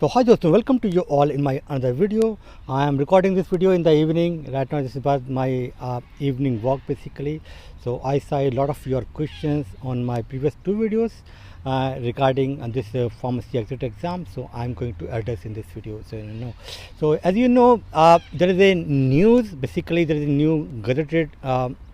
So hi दोस्तों, welcome to you all in my another video. I am recording this video in the evening. Right now this is about my evening walk basically. So I saw a lot of your questions on my previous two videos regarding this pharmacy exit exam. So I'm going to address in this video. So as you know, there is a news. Basically, there is a new gazetted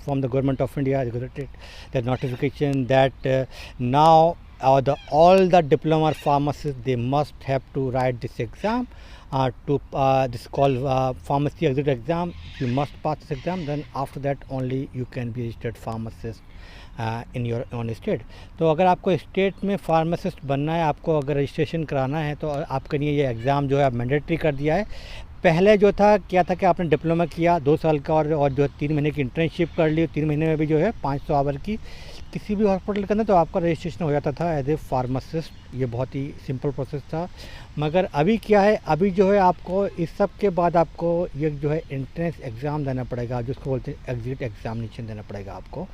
from the government of India, gazetted the notification that now all the diploma pharmacists, they must have to write this exam this called pharmacy exit exam. You must pass this exam, then after that only you can be registered pharmacist in your own state. तो अगर आपको state में pharmacist बनना है, आपको अगर registration कराना है, तो आपके लिए ये एग्ज़ाम जो है मैंडेटरी कर दिया है. पहले जो था क्या था कि आपने डिप्लोमा किया 2 साल का और जो 3 महीने की इंटर्नशिप कर ली, 3 महीने में भी जो है 500 आवर की किसी भी हॉस्पिटल के अंदर, तो आपका रजिस्ट्रेशन हो जाता था एज ए फार्मासिस्ट. ये बहुत ही सिंपल प्रोसेस था. मगर अभी क्या है, अभी जो है आपको इस सब के बाद आपको ये जो है एंट्रेंस एग्ज़ाम देना पड़ेगा, जिसको बोलते हैं एग्जिट एग्जामिनेशन देना पड़ेगा आपको.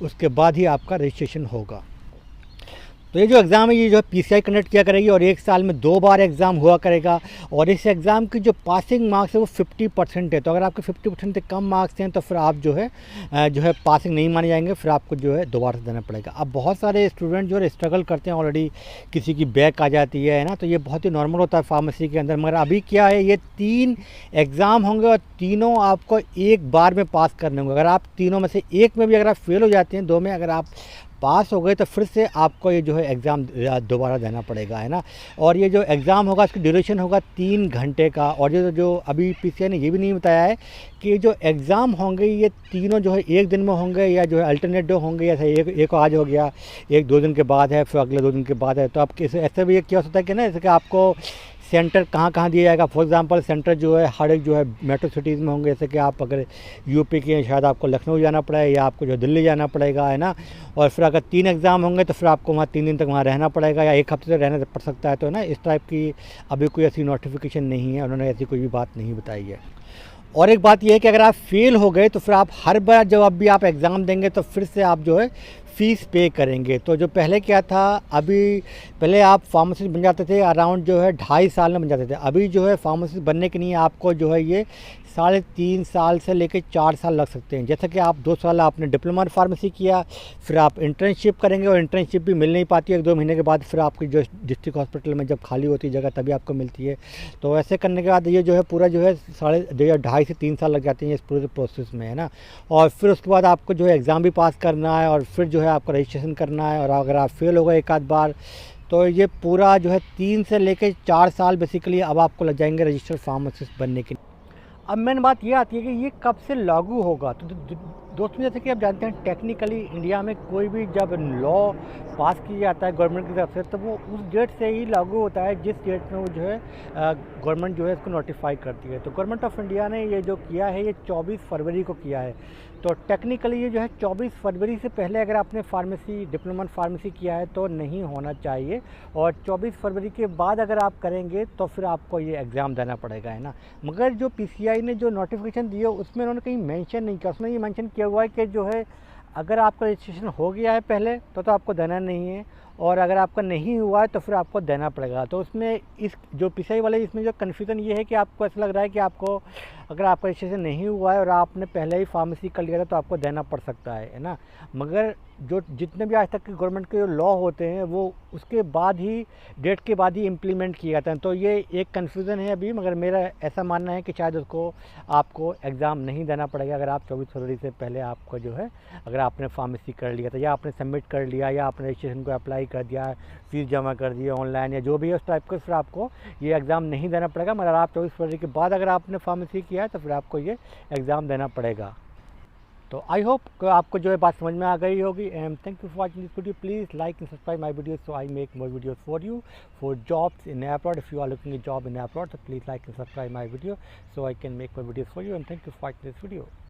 उसके बाद ही आपका रजिस्ट्रेशन होगा. तो ये जो एग्ज़ाम है, ये जो पीसीआई कंडक्ट किया करेगी और 1 साल में 2 बार एग्ज़ाम हुआ करेगा. और इस एग्ज़ाम की जो पासिंग मार्क्स है वो 50% है. तो अगर आपके 50% से कम मार्क्स हैं तो फिर आप जो है पासिंग नहीं माने जाएंगे, फिर आपको जो है दोबारा से देना पड़ेगा. अब बहुत सारे स्टूडेंट जो है स्ट्रगल करते हैं ऑलरेडी, किसी की बैक आ जाती है ना, तो ये बहुत ही नॉर्मल होता है फार्मेसी के अंदर. मगर अभी क्या है, ये 3 एग्ज़ाम होंगे और तीनों आपको एक बार में पास करने होंगे. अगर आप तीनों में से एक में भी अगर आप फेल हो जाते हैं, 2 में अगर आप पास हो गए, तो फिर से आपको ये जो है एग्ज़ाम दोबारा देना पड़ेगा, है ना. और ये जो एग्ज़ाम होगा इसकी ड्यूरेशन होगा 3 घंटे का. और ये जो अभी पीसीआई ने ये भी नहीं बताया है कि जो एग्ज़ाम होंगे ये तीनों जो है एक दिन में होंगे या जो है अल्टरनेट डे होंगे, या एक आज हो गया, एक 2 दिन के बाद है, फिर अगले 2 दिन के बाद है. तो आप ऐसे भी क्या हो सकता है कि ना, जैसे कि आपको सेंटर कहाँ दिया जाएगा. फॉर एग्जांपल सेंटर जो है हर एक जो है मेट्रो सिटीज़ में होंगे. जैसे कि आप अगर यूपी के हैं, शायद आपको लखनऊ जाना पड़ेगा या आपको जो दिल्ली जाना पड़ेगा, है ना. और फिर अगर 3 एग्ज़ाम होंगे तो फिर आपको वहाँ 3 दिन तक वहाँ रहना पड़ेगा या 1 हफ्ते तक रहना पड़ सकता है. तो ना इस टाइप की अभी कोई ऐसी नोटिफिकेशन नहीं है, उन्होंने ऐसी कोई भी बात नहीं बताई है. और एक बात यह है कि अगर आप फेल हो गए तो फिर आप हर बार जब भी आप एग्ज़ाम देंगे तो फिर से आप जो है फ़ीस पे करेंगे. तो जो पहले क्या था, अभी पहले आप फार्मासिस्ट बन जाते थे अराउंड जो है 2.5 साल में बन जाते थे. अभी जो है फार्मासिस्ट बनने के लिए आपको जो है ये 3.5 साल से लेकर 4 साल लग सकते हैं. जैसे कि आप 2 साल आपने डिप्लोमा फार्मेसी किया, फिर आप इंटर्नशिप करेंगे और इंटर्नशिप भी मिल नहीं पाती है 1-2 महीने के बाद, फिर आपकी जो डिस्ट्रिक्ट हॉस्पिटल में जब खाली होती है जगह तभी आपको मिलती है. तो ऐसे करने के बाद ये जो है पूरा जो है 2.5 से 3 साल लग जाते हैं इस पूरे प्रोसेस में, है ना. और फिर उसके बाद आपको जो है एग्ज़ाम भी पास करना है और फिर जो है आपको रजिस्ट्रेशन करना है. और अगर आप फेल हो गए एक आध बार तो ये पूरा जो है 3 से लेकर 4 साल बेसिकली अब आपको लग जाएंगे रजिस्टर्ड फार्मासिस्ट बनने के. अब मेन बात ये आती है कि ये कब से लागू होगा. तो दोस्तों, जैसे कि आप जानते हैं टेक्निकली इंडिया में कोई भी जब लॉ पास किया जाता है गवर्नमेंट की तरफ से, तो वो उस डेट से ही लागू होता है जिस डेट में वो जो है गवर्नमेंट जो है इसको नोटिफाई करती है. तो गवर्नमेंट ऑफ इंडिया ने ये जो किया है ये 24 फरवरी को किया है. तो टेक्निकली ये जो है 24 फरवरी से पहले अगर आपने फार्मेसी डिप्लोमा फार्मेसी किया है तो नहीं होना चाहिए. और 24 फरवरी के बाद अगर आप करेंगे तो फिर आपको ये एग्ज़ाम देना पड़ेगा, है ना. मगर जो पीसीआई ने जो नोटिफिकेशन दिया उसमें उन्होंने कहीं मेंशन नहीं किया. उसमें ये मेंशन किया हुआ है कि जो है अगर आपका रजिस्ट्रेशन हो गया है पहले तो आपको देना नहीं है, और अगर आपका नहीं हुआ है तो फिर आपको देना पड़ेगा. तो उसमें इस जो पीसीआई वाले इसमें जो कन्फ्यूज़न ये है कि आपको ऐसा लग रहा है कि आपको अगर आपका रजिस्ट्रेशन नहीं हुआ है और आपने पहले ही फार्मेसी कर लिया था तो आपको देना पड़ सकता है ना. मगर जो जितने भी आज तक के गवर्नमेंट के जो लॉ होते हैं वो उसके बाद ही डेट के बाद ही इम्प्लीमेंट किए जाते हैं. तो ये एक कन्फ्यूज़न है अभी, मगर मेरा ऐसा मानना है कि शायद उसको आपको एग्ज़ाम नहीं देना पड़ेगा अगर आप 24 फरवरी से पहले आपको जो है अगर आपने फार्मेसी कर लिया था या आपने सबमिट कर लिया या आपने रजिस्ट्रेशन को अप्लाई कर दिया, फीस जमा कर दी ऑनलाइन या जो भी है उस टाइप का, फिर आपको ये एग्ज़ाम नहीं देना पड़ेगा. मगर आप 24 फरवरी के बाद अगर आपने फार्मेसी किया है तो फिर आपको ये एग्ज़ाम देना पड़ेगा. तो आई होप कि आपको जो है बात समझ में आ गई होगी. And thank you for watching this video. Please like and subscribe my video so I make more videos for you for jobs in abroad. If you are looking a job in abroad, so please like and subscribe my video so I can make more videos for you. And thank you for watching this video.